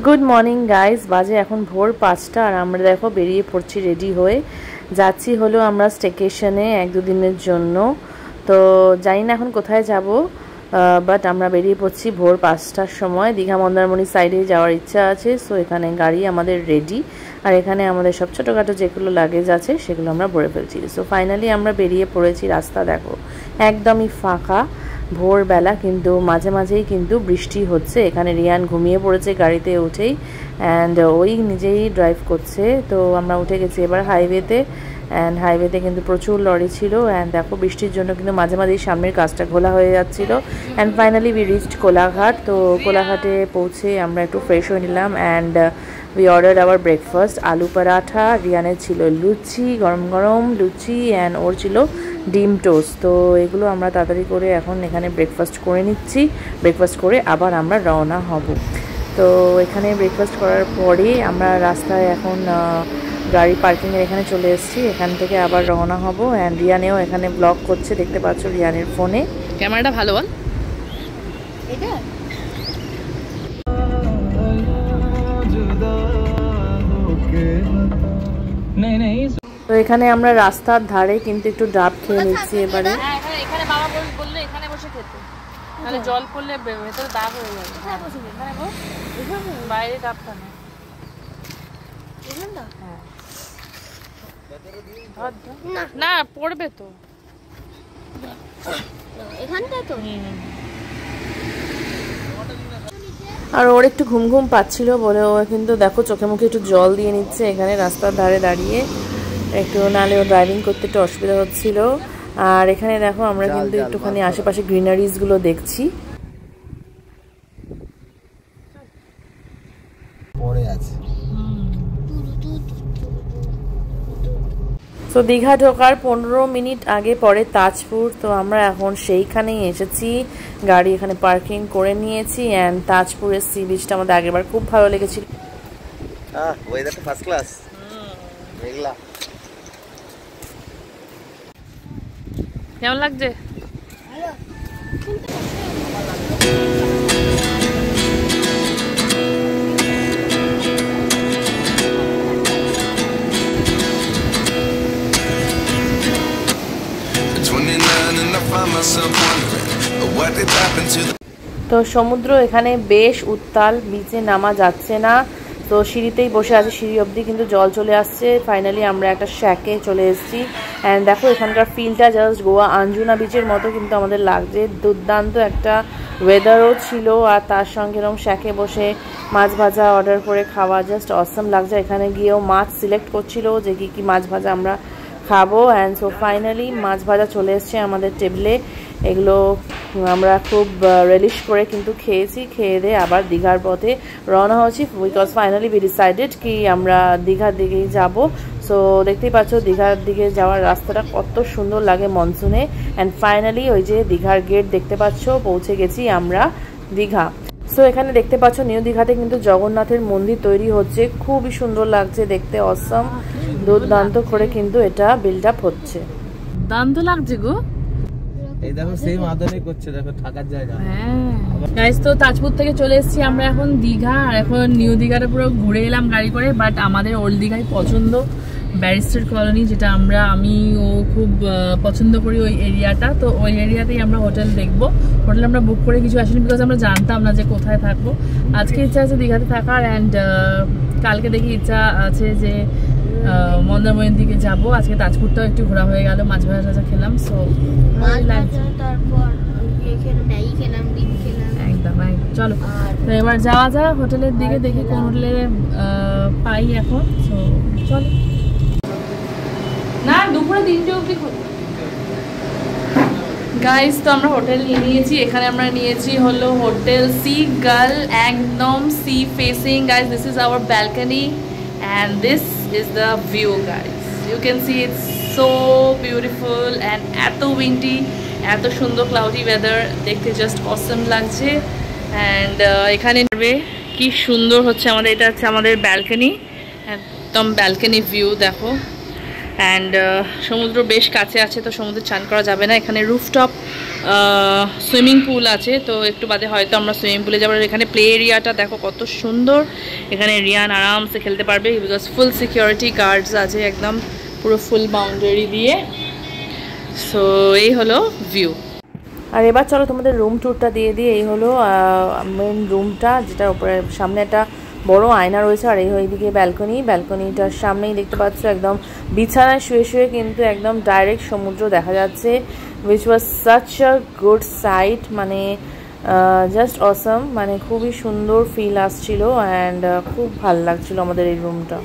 Good morning guys, বাজে এখন ভোর 5টা আর আমরা দেখো বেরিয়ে পড়ছি রেডি হয়ে যাচ্ছি হলো আমরা স্টেকেশনে 1-2 দিনের জন্য। তো জানি না এখন কোথায় যাব, বাট আমরা বেরিয়ে পড়ছি ভোর 5টার সময়। দীঘা মন্দারমণি সাইডে যাওয়ার ইচ্ছা আছে। সো এখানে গাড়ি আমাদের রেডি আর এখানে আমাদের সব ছোটোখাটো যেগুলো লাগেজ আছে সেগুলো আমরা ভরে ফেলছি। সো ফাইনালি আমরা বেরিয়ে পড়েছি। রাস্তা দেখো একদমই ফাঁকা ভোরবেলা, কিন্তু মাঝে মাঝেই কিন্তু বৃষ্টি হচ্ছে। এখানে রিয়ান ঘুমিয়ে পড়েছে গাড়িতে উঠেই, অ্যান্ড ওই নিজেই ড্রাইভ করছে। তো আমরা উঠে গেছি এবার হাইওয়েতে, অ্যান্ড হাইওয়েতে কিন্তু প্রচুর লরি ছিল। অ্যান্ড দেখো বৃষ্টির জন্য কিন্তু মাঝে মাঝেই সামনের কাজটা খোলা হয়ে যাচ্ছিলো। And finally we reached Kolaghat. তো কোলাঘাটে পৌঁছে আমরা একটু ফ্রেশ হয়ে নিলাম and we order our breakfast, aloo paratha. রিয়ানের ছিল লুচি, গরম গরম লুচি, অ্যান্ড ওর ছিল ডিম টোস্ট। তো এগুলো আমরা তাড়াতাড়ি করে এখন এখানে ব্রেকফাস্ট করে নিচ্ছি। ব্রেকফাস্ট করে আবার আমরা রওনা হব। তো এখানে ব্রেকফাস্ট করার পরে আমরা রাস্তায় এখন গাড়ি পার্কিংয়ের এখানে চলে এসেছি। এখান থেকে আবার রওনা হব। অ্যান্ড রিয়ানেও এখানে ব্লগ করছে, দেখতে পাচ্ছ রিয়ানের ফোনে। ক্যামেরাটা ভালো বল এটা। তো এখানে আমরা রাস্তার ধারে কিন্তু একটু ডাব খেয়ে নিচ্ছি এবারে। এখানে বাবা বললো এখানে বসে খেতে, তাহলে জল পড়লে ভেতরে দাগ হয়ে যাবে। এখানে বস, বাইরে ডাবটা না, না পড়বে তো এখানটা তো। আর ওর একটু ঘুম ঘুম পাচ্ছিল বলে ও কিন্তু দেখো চোখে মুখে একটু জল দিয়ে নিচ্ছে এখানে রাস্তার ধারে দাঁড়িয়ে। একটু নাহলে ও ড্রাইভিং করতে একটু অসুবিধা হচ্ছিল। আর এখানে দেখো আমরা কিন্তু একটুখানি আশেপাশে গ্রিনারিজগুলো দেখছি। তো দীঘা ঢোকার 15 মিনিট আগে পরে তাজপুর। তো আমরা এখন সেইখানেই এসেছি, গাড়ি এখানে পার্কিং করে নিয়েছি। অ্যান্ড তাজপুরের সি বিচটা আমাদের আগেরবার খুব ভালো লেগেছিল। ওয়েদারটা ফার্স্ট ক্লাস। মেঘলা, কেমন লাগছে? তো সমুদ্র এখানে বেশ উত্তাল, বিচে নামা যাচ্ছে না। তো সিঁড়িতেই বসে আছে, সিঁড়ি অবধি কিন্তু জল চলে আসছে। ফাইনালি আমরা একটা শ্যাকে চলে এসেছি। অ্যান্ড দেখো এখানকার ফিলটা জাস্ট গোয়া আঞ্জুনা বিচের মতো কিন্তু আমাদের লাগছে। দুর্দান্ত একটা ওয়েদারও ছিল, আর তার সঙ্গে এরকম শ্যাকে বসে মাছ ভাজা অর্ডার করে খাওয়া জাস্ট অসম লাগছে। এখানে গিয়েও মাছ সিলেক্ট করছিল যে কী মাছ ভাজা আমরা খাবো। অ্যান্ড সো ফাইনালি মাছ ভাজা চলে এসছে আমাদের টেবিলে। এগুলো আমরা খুব রিলিশ করে কিন্তু খেয়েছি। খেয়ে দিয়ে আবার দীঘার পথে রওনা হচ্ছি, বিকজ ফাইনালি উই ডিসাইডেড কি আমরা দীঘার দিকেই যাব। সো দেখতেই পাচ্ছ দীঘার দিকে যাওয়ার রাস্তাটা কত সুন্দর লাগে মনসুনে। অ্যান্ড ফাইনালি ওই যে দীঘার গেট দেখতে পাচ্ছ, পৌঁছে গেছি আমরা দীঘা। সো এখানে দেখতে পাচ্ছ নিউ দীঘাতে কিন্তু জগন্নাথের মন্দির তৈরি হচ্ছে, খুবই সুন্দর লাগছে দেখতে, অসম দুর্দান্ত করে কিন্তু এটা বিল্ড আপ হচ্ছে। দান্ত লাগছে গো, এই দেখো সেই মাদনে করছে, দেখো থাকার জায়গা। হ্যাঁ গাইস, তো তাজপুর থেকে চলে এসেছি আমরা এখন দীঘা। আর এখন নিউ দীঘাটা পুরো ঘুরে এলাম গাড়ি করে। বাট আমাদের ওল্ড দীঘাই পছন্দ, ব্যারিস্টার কলোনি, যেটা আমি ও খুব পছন্দ করি ওই এরিয়াটা। তো ওই এরিয়াতেই আমরা হোটেল দেখবো। হোটেল আমরা বুক করে কিছু আসিনি, বিকজ আমরা জানতাম না যে কোথায় থাকবো। আজকে ইচ্ছা আছে দীঘাতে থাকার, অ্যান্ড কালকে দেখি ইচ্ছা আছে যে মন্দারমণির দিকে যাবো। আজকে তাজপুরটাও একটু ঘোরা হয়ে গেল, মাছ ভাজা টাজা খেলাম। সো একদম চলো, তো এবার যাওয়া যাক হোটেলের দিকে, দেখি কোন হোটেলে পাই এখন। সো চলো, না দুপুরে 3টে অবধি গাইস। তো আমরা হোটেল নিয়েছি, এখানে আমরা নিয়েছি হলো হোটেল সি গার্ল, একদম sea facing. Guys this is our balcony and this is the view guys, you can see it's so beautiful and এত উইন্ডি, এত সুন্দর ক্লাউডি ওয়েদার, দেখতে জাস্ট অসম লাগছে। অ্যান্ড এখানে কি সুন্দর হচ্ছে আমাদের, এটা হচ্ছে আমাদের ব্যালকনি, একদম ব্যালকনি ভিউ দেখো। অ্যান্ড সমুদ্র বেশ কাছে আছে, তো সমুদ্রে চান করা যাবে না। এখানে রুফটপ সুইমিং পুল আছে, তো একটু বাদে হয়তো আমরা সুইমিং পুলে যাবো। এখানে প্লে এরিয়াটা দেখো কত সুন্দর, এখানে রিয়ান আরামসে খেলতে পারবে বিকজ ফুল সিকিউরিটি গার্ডস আছে একদম পুরো ফুল বাউন্ডারি দিয়ে। সো এই হলো ভিউ। আর এবার চলো তোমাদের রুম ট্যুরটা দিয়ে দিই। এই হলো মেন রুমটা, যেটার উপরে সামনে একটা বড় আয়না রয়েছে, আর এই দিকে ব্যালকনিটার সামনেই দেখতে পাচ্ছ একদম বিছানায় শুয়ে শুয়ে কিন্তু একদম ডাইরেক্ট সমুদ্র দেখা যাচ্ছে, which was such a good sight, মানে জাস্ট অসম, মানে খুবই সুন্দর ফিল আসছিল অ্যান্ড খুব ভালো লাগছিল আমাদের এই রুমটা।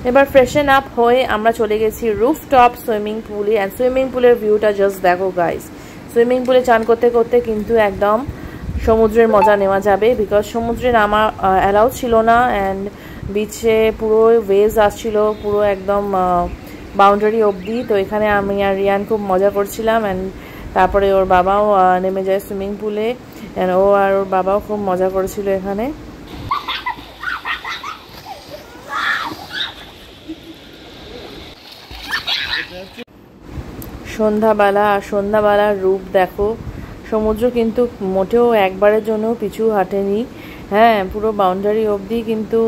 এবার ফ্রেশন আপ হয়ে আমরা চলে গেছি রুফটপ সুইমিং পুলে, অ্যান্ড সুইমিং পুলের ভিউটা জাস্ট দেখো গাইস। সুইমিং পুলে চান করতে করতে কিন্তু একদম সমুদ্রের মজা নেওয়া যাবে, বিকজ সমুদ্রে নামা অ্যালাউ ছিল না, অ্যান্ড বিচে পুরো ওয়েভস আসছিল পুরো একদম বাউন্ডারি অবধি। তো এখানে আমি আর রিয়ান খুব মজা করছিলাম, অ্যান্ড তারপরে ওর বাবাও নেমে যায় সুইমিং পুলে, অ্যান্ড ও আর ওর বাবাও খুব মজা করেছিল এখানে। সন্ধ্যাবেলার রূপ দেখো, সমুদ্র কিন্তু মোটেও একবারের জন্য পিছু হাঁটেনি, হ্যাঁ পুরো বাউন্ডারি অবধি কিন্তু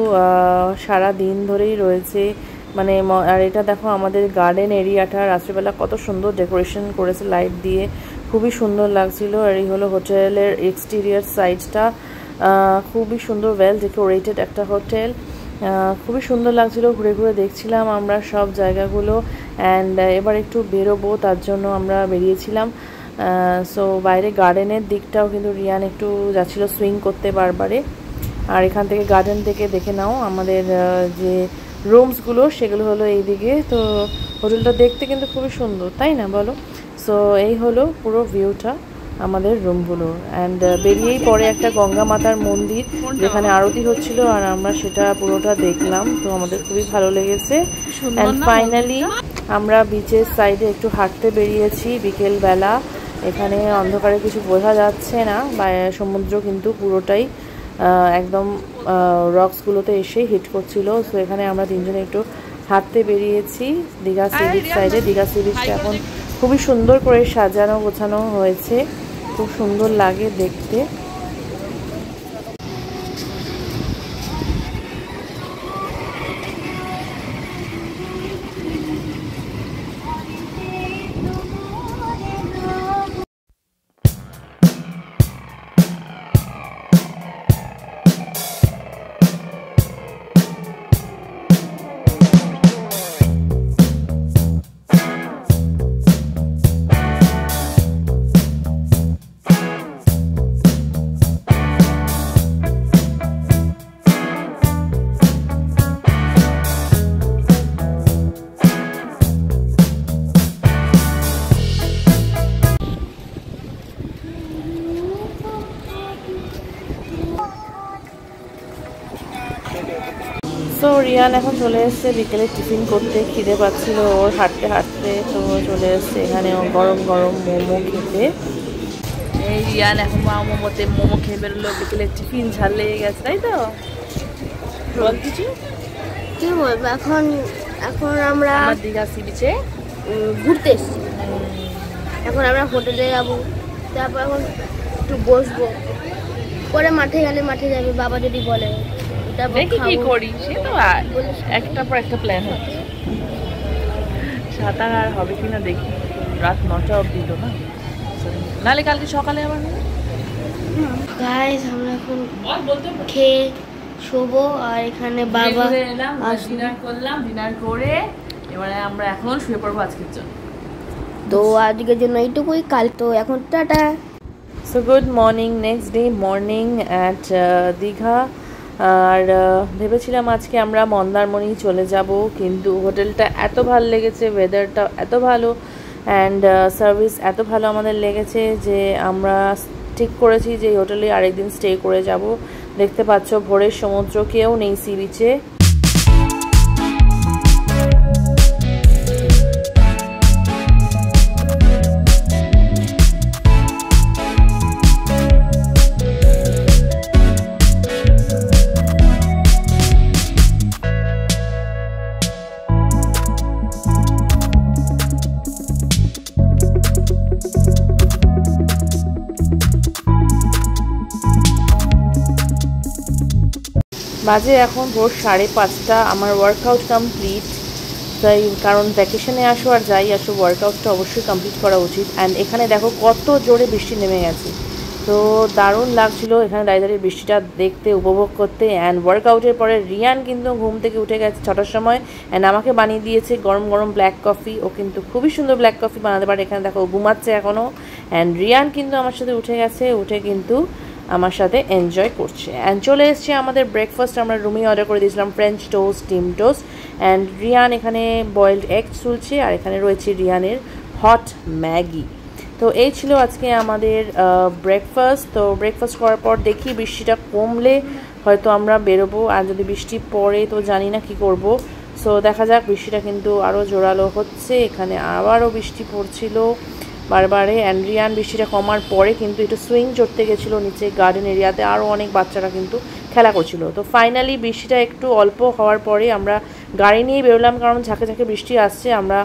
সারা দিন ধরেই রয়েছে, মানে আর এটা দেখো আমাদের গার্ডেন এরিয়াটা রাত্রিবেলা কত সুন্দর ডেকোরেশন করেছে লাইট দিয়ে, খুবই সুন্দর লাগছিল। আর এই হলো হোটেলের এক্সটেরিয়ার সাইডটা, খুবই সুন্দর ওয়েল ডেকোরেটেড একটা হোটেল, খুবই সুন্দর লাগছিল। ঘুরে ঘুরে দেখছিলাম আমরা সব জায়গাগুলো, অ্যান্ড এবার একটু বেরোবো তার জন্য আমরা বেরিয়েছিলাম। সো বাইরে গার্ডেনের দিকটাও কিন্তু রিয়ান একটু যাচ্ছিল সুইং করতে বারবারে। আর এখান থেকে গার্ডেন থেকে দেখে নাও আমাদের যে রুমসগুলো সেগুলো হলো এই দিকে। তো হোটেলটা দেখতে কিন্তু খুবই সুন্দর, তাই না বলো? সো এই হলো পুরো ভিউটা আমাদের রুমগুলোর। অ্যান্ড বেরিয়েই পরে একটা গঙ্গা মাতার মন্দির যেখানে আরতি হচ্ছিল, আর আমরা সেটা পুরোটা দেখলাম, তো আমাদের খুবই ভালো লেগেছে। অ্যান্ড ফাইনালি আমরা বিচের সাইডে একটু হাঁটতে বেরিয়েছি বিকেলবেলা। এখানে অন্ধকারে কিছু বোঝা যাচ্ছে না, বা সমুদ্র কিন্তু পুরোটাই একদম রকসগুলোতে এসে হিট করছিল। সো এখানে আমরা তিনজনে একটু হাঁটতে বেরিয়েছি দীঘা সি বিচ সাইডে। দীঘা সি বিচটা এখন খুবই সুন্দর করে সাজানো গোছানো হয়েছে, খুব সুন্দর লাগে দেখতে। সো রিয়ান এখন চলে এসছে বিকেলে টিফিন করতে, খিদে পাচ্ছিল ওর হাঁটতে হাঁটতে, তো চলে এসছে এখানে গরম গরম মোমো খেতে। এই রিয়ান এখন মোমো খেয়ে বেরোলো, বিকেলে টিফিন ঝাল লেগে গেছে, তাই তো? বল কিছু, কি বলবো, এখন আমরা দীঘা সি বিচে ঘুরতে এসেছি। এখন আমরা হোটেলে যাবো, তারপর এখন একটু বসবো, পরে মাঠে গেলে মাঠে যাবে বাবা যদি বলে। দেখি কি করি, সে তো একটার পর একটা প্ল্যান হচ্ছে। সাঁতার আর হবে কিনা দেখি, রাত 9টা অবধি তো না, নাহলে কালকে সকালে আবার। গাইস আমরা এখন খেয়ে শোবো, আর এখানে বাবা ডিনার করলাম, ডিনার করে এবারে আমরা এখন শুয়ে পড়বো আজকের জন্য। তো আজকের জন্য এইটুকুই, কাল তো এখন tata. So good morning, next day morning at Digha. আর ভেবেছিলাম আজকে আমরা মন্দারমণি চলে যাব, কিন্তু হোটেলটা এত ভালো লেগেছে, ওয়েদারটা এত ভালো, অ্যান্ড সার্ভিস এত ভালো আমাদের লেগেছে যে আমরা ঠিক করেছি যে এই হোটেলে আরেকদিন স্টে করে যাব। দেখতে পাচ্ছ ভোরের সমুদ্র, কেউ নেই সি বিচে। বাজে এখন ভোর 5:30। আমার ওয়ার্কআউট কমপ্লিট, তাই কারণ ভ্যাকেশনে আসো আর যাই আসো ওয়ার্কআউটটা অবশ্যই কমপ্লিট করা উচিত। অ্যান্ড এখানে দেখো কত জোরে বৃষ্টি নেমে গেছে, তো দারুণ লাগছিলো এখানে দাঁড়িয়ে দাঁড়িয়ে বৃষ্টিটা দেখতে, উপভোগ করতে। অ্যান্ড ওয়ার্কআউটের পরে রিয়ান কিন্তু ঘুম থেকে উঠে গেছে 6টার সময়, অ্যান্ড আমাকে বানিয়ে দিয়েছে গরম গরম ব্ল্যাক কফি। ও কিন্তু খুবই সুন্দর ব্ল্যাক কফি বানাতে পারে। এখানে দেখো ঘুমাচ্ছে এখনও, অ্যান্ড রিয়ান কিন্তু আমার সাথে উঠে গেছে, উঠে কিন্তু আমার সাথে এনজয় করছে। অ্যান্ড চলে এসছে আমাদের ব্রেকফাস্ট। আমরা রুমেই অর্ডার করে দিয়েছিলাম ফ্রেঞ্চ টোস্ট, ডিম টোস্ট। অ্যান্ড রিয়ান এখানে বয়েলড এগ চুলছে, আর এখানে রয়েছে রিয়ানের হট ম্যাগি। তো এই ছিল আজকে আমাদের ব্রেকফাস্ট। তো ব্রেকফাস্ট করার পর দেখি বৃষ্টিটা কমলে হয়তো আমরা বেরোবো, আর যদি বৃষ্টি পড়ে তো জানি না কি করব। সো দেখা যাক। বৃষ্টিটা কিন্তু আরও জোরালো হচ্ছে, এখানে আবারও বৃষ্টি পড়ছিল বারবারে। অ্যান্ড রিয়ান বৃষ্টিটা কমার পরে কিন্তু একটু সুইং চড়তে গেছিলো নিচে গার্ডেন এরিয়াতে, আরও অনেক বাচ্চারা কিন্তু খেলা করছিল। তো ফাইনালি বৃষ্টিটা একটু অল্প হওয়ার পরে আমরা গাড়ি নিয়ে বেরোলাম, কারণ ঝাঁকে ঝাঁকে বৃষ্টি আসছে। আমরা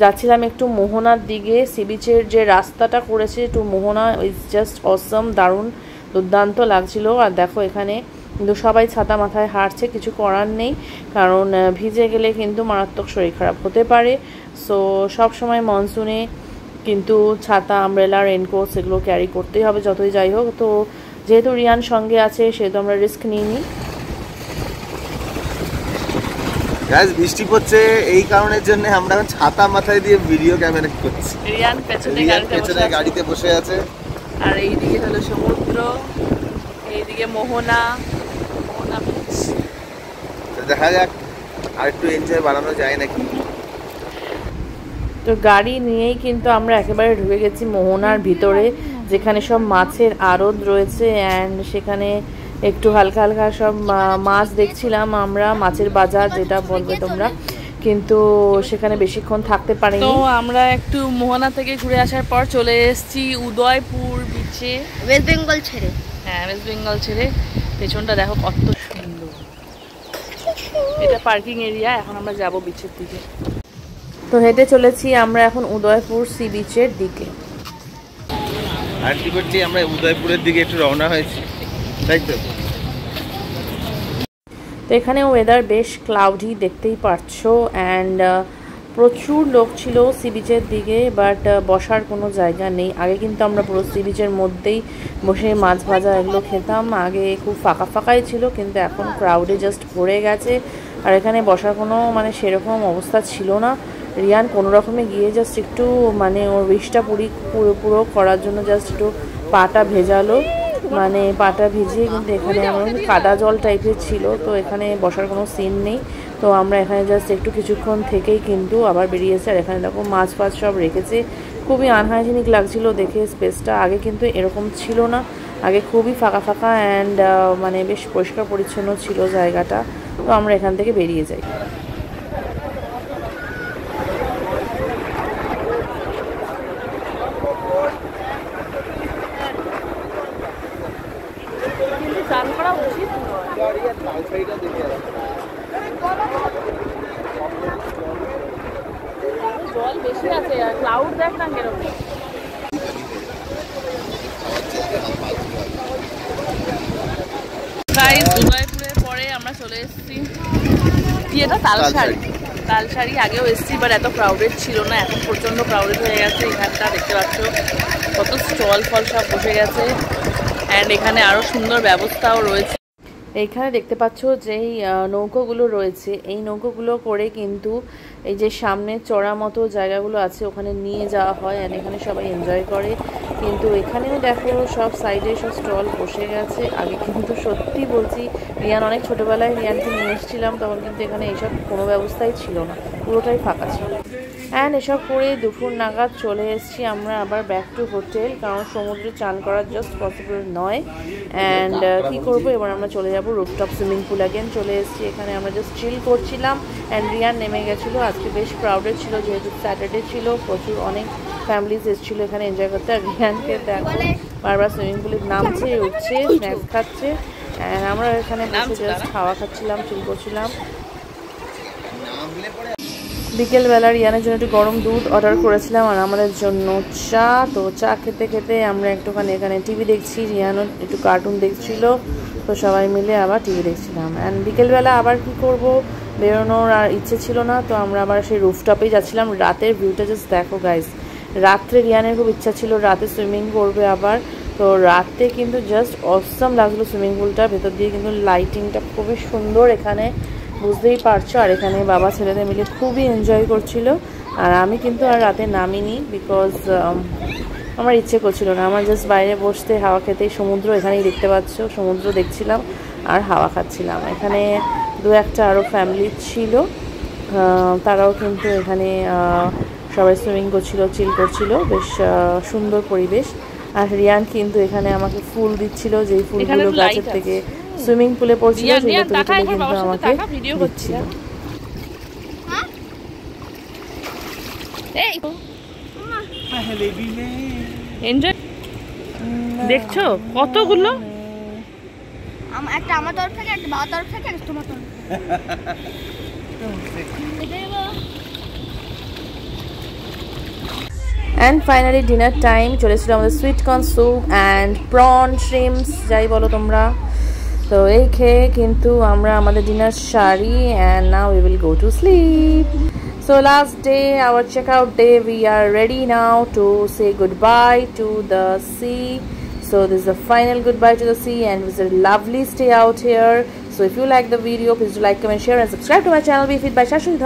যাচ্ছিলাম একটু মোহনার দিকে। সি বিচের যে রাস্তাটা করেছে to Mohana is just awesome, দারুণ দুর্দান্ত লাগছিল। আর দেখো এখানে কিন্তু সবাই ছাতা মাথায় হাঁটছে, কিছু করার নেই, কারণ ভিজে গেলে কিন্তু মারাত্মক শরীর খারাপ হতে পারে। সো সব সময় মনসুনে কিন্তু ছাতা, আমব্রেলা, রেনকোট সেগুলো ক্যারি করতেই হবে যতই যাই হোক। তো যেহেতু রিয়ান সঙ্গে আছে সেহেতু আমরা রিস্ক নিইনি। গাইস বৃষ্টি পড়ছে, এই কারণের জন্য আমরা ছাতা মাথায় দিয়ে ভিডিও ক্যামেরা করছি। রিয়ান পেছনে গাড়িতে বসে আছে, আর এইদিকে হলো সমুদ্র, এইদিকে মোহনা বিচ। দেখা যাক আর একটু এনজয় বাড়ানো যায় নাকি। তো গাড়ি নিয়েই কিন্তু আমরা একেবারে ঢুকে গেছি মোহনার ভিতরে, যেখানে সব মাছের আড়ত রয়েছে। অ্যান্ড সেখানে একটু হালকা হালকা সব মাছ দেখছিলাম আমরা, মাছের বাজার যেটা বলবে তোমরা, কিন্তু সেখানে বেশিক্ষণ থাকতে পারিনি। তো আমরা একটু মোহনা থেকে ঘুরে আসার পর চলে এসেছি উদয়পুর বিচে, ওয়েস্ট বেঙ্গল ছেড়ে। হ্যাঁ, ওয়েস্ট বেঙ্গল ছেড়ে। পেছনটা দেখো কত সুন্দর, এটা পার্কিং এরিয়া। এখন আমরা যাব বিচের দিকে। তো হেঁটে চলেছি আমরা এখন উদয়পুর সি বিচের দিকে। আর কি করছি, আমরা উদয়পুরের দিকে একটু রওনা হয়েছি, তাই তো। তো এখানে ওয়েদার বেশ ক্লাউডি দেখতেই পারছো। অ্যান্ড প্রচুর লোক ছিল সি বিচের দিকে, বাট বসার কোনো জায়গা নেই। আগে কিন্তু আমরা পুরো সি বিচের মধ্যেই বসে মাছ ভাজা এগুলো খেতাম, আগে খুব ফাঁকা ফাঁকাই ছিল, কিন্তু এখন ক্রাউডে জাস্ট ভরে গেছে। আর এখানে বসার কোনো মানে সেরকম অবস্থা ছিল না। রিয়ান কোনো রকমে গিয়ে জাস্ট একটু মানে ওর উইশটা পুরো করার জন্য জাস্ট একটু পাটা ভেজালো, মানে পাটা ভিজিয়ে। কিন্তু এখানে আমার কাদা জল টাইপের ছিল, তো এখানে বসার কোনো সিন নেই। তো আমরা এখানে জাস্ট একটু কিছুক্ষণ থেকেই কিন্তু আবার বেরিয়েছি। আর এখানে দেখো মাছ ফাছ সব রেখেছে, খুবই আনহাইজেনিক লাগছিল দেখে স্পেসটা। আগে কিন্তু এরকম ছিল না, আগে খুবই ফাঁকা ফাঁকা অ্যান্ড মানে বেশ পরিষ্কার পরিচ্ছন্ন ছিল জায়গাটা। তো আমরা এখান থেকে বেরিয়ে যাই। জল বেশি আছে আর ক্লাউড দেখ না কেরকম। উদয়পুরের পরে আমরা চলে এসেছি কি এটা তালসারি। আগেও এসেছি, বাট এত ক্রাউডেড ছিল না, এখন প্রচন্ড ক্রাউডেড হয়ে গেছে। এখানটা দেখতে পাচ্ছ কত স্টল ফল সব বসে গেছে। অ্যান্ড এখানে আরো সুন্দর ব্যবস্থাও রয়েছে। এইখানে দেখতে পাচ্ছ যেই নৌকোগুলো রয়েছে, এই নৌকোগুলো করে কিন্তু এই যে সামনে চড়া মতো জায়গাগুলো আছে ওখানে নিয়ে যাওয়া হয়, আর এখানে সবাই এনজয় করে। কিন্তু এখানেও দেখো সব সাইডে সব স্টল বসে গেছে। আগে কিন্তু সত্যি বলছি, রিয়ান অনেক ছোটোবেলায় রিয়ানকে নিয়ে এসেছিলাম, তখন কিন্তু এখানে এইসব কোনো ব্যবস্থাই ছিল না, পুরোটাই ফাঁকা ছিল। অ্যান্ড এসব করে দুপুর নাগাদ চলে এসেছি আমরা আবার ব্যাক টু হোটেল, কারণ সমুদ্রে চান করা জাস্ট পসিবল নয়। অ্যান্ড কী করবো, এবার আমরা চলে যাবো রুফটপ সুইমিং পুল। অ্যাগেন চলে এসেছি এখানে, আমরা জাস্ট চিল করছিলাম। অ্যান্ড রিয়ান নেমে গেছিলো, আজকে বেশ ক্রাউডেড ছিল যেহেতু স্যাটারডে ছিল, প্রচুর অনেক ফ্যামিলিজ এসেছিলো এখানে এনজয় করতে। আর রিয়ানকে দেখো বারবার সুইমিং পুলে নামছে উঠছে, স্ন্যাক্স খাচ্ছে। অ্যান্ড আমরা এখানে বসে জাস্ট খাওয়া খাচ্ছিলাম, চিল করছিলাম। বিকেলবেলা রিয়ানের জন্য একটু গরম দুধ অর্ডার করেছিলাম আর আমাদের জন্য চা। তো চা খেতে খেতে আমরা একটুখানি এখানে টিভি দেখছি, রিয়ানও একটু কার্টুন দেখছিল, তো সবাই মিলে আবার টিভি দেখছিলাম। অ্যান্ড বিকেলবেলা আবার কি করব, বেরোনোর আর ইচ্ছে ছিল না, তো আমরা আবার সেই রুফটপেই যাচ্ছিলাম। রাতের ভিউটা জাস্ট দেখো গাইজ, রাত্রে রিয়ানের খুব ইচ্ছা ছিল রাতে সুইমিং করবে আবার, তো রাতে কিন্তু জাস্ট অসম লাগলো সুইমিং পুলটা, ভেতর দিয়ে কিন্তু লাইটিংটা খুবই সুন্দর এখানে, বুঝতেই পারছো। আর এখানে বাবা ছেলেদের মিলে খুবই এনজয় করছিল। আর আমি কিন্তু আর রাতে নামিনি, বিকজ আমার ইচ্ছে করছিল না, আমার জাস্ট বাইরে বসতে হাওয়া খেতেই, সমুদ্র এখানেই দেখতে পাচ্ছ, সমুদ্র দেখছিলাম আর হাওয়া খাচ্ছিলাম। এখানে দু একটা আরও ফ্যামিলি ছিল, তারাও কিন্তু এখানে সবাই সুইমিং করছিল, চিল করছিল, বেশ সুন্দর পরিবেশ। আর রিয়ান কিন্তু এখানে আমাকে ফুল দিচ্ছিল, যেই ফুলগুলো গাছের থেকে সুইমিং পুলে পড়ছিল সেগুলো তুলে তুলে কিন্তু আমাকে দিচ্ছিল। দেখছো কতগুলো, একটা আমার তরফ থেকে, একটা বাবার তরফ থেকে, একটা তোমার তরফ অ্যান্ড ফাইনালি ডিনার টাইম চলে এসেছিল আমাদের sweet corn soup and prawn shrimps যাই বলো তোমরা। তো এই খেয়ে কিন্তু আমরা আমাদের ডিনার সারি, and now we will go to sleep. So last day, our checkout day, we are ready now to say goodbye to the sea. So this is the final goodbye to the sea, and it was a lovely stay out here. So if you like the video, please do like, comment, share and subscribe to my channel. Be Fit by Shashwat.